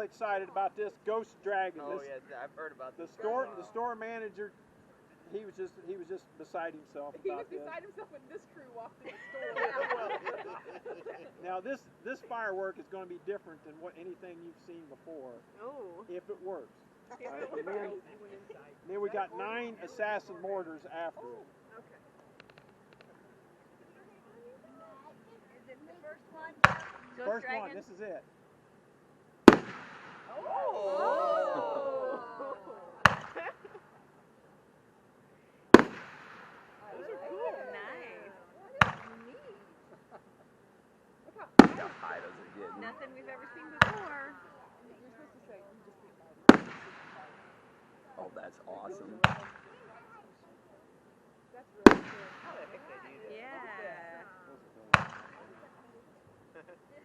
excited about this Ghost Dragon. Oh yeah, I've heard about The this. store manager, he was just beside himself He was about this. beside himself when this crew walked in the store. Now this firework is going to be different than anything you've seen before. Oh. If it works. Right? And then we got 9 assassin mortars after it. Okay. Is it the first one? Ghost First Dragon? one, this is it. Oh! Those are cool. Nice. Neat. Look how Look how high those are getting. Nothing we've ever seen before. you're supposed to say. You just Oh, that's awesome. That's really cool. How the heck they do that? Yeah. Those are cool.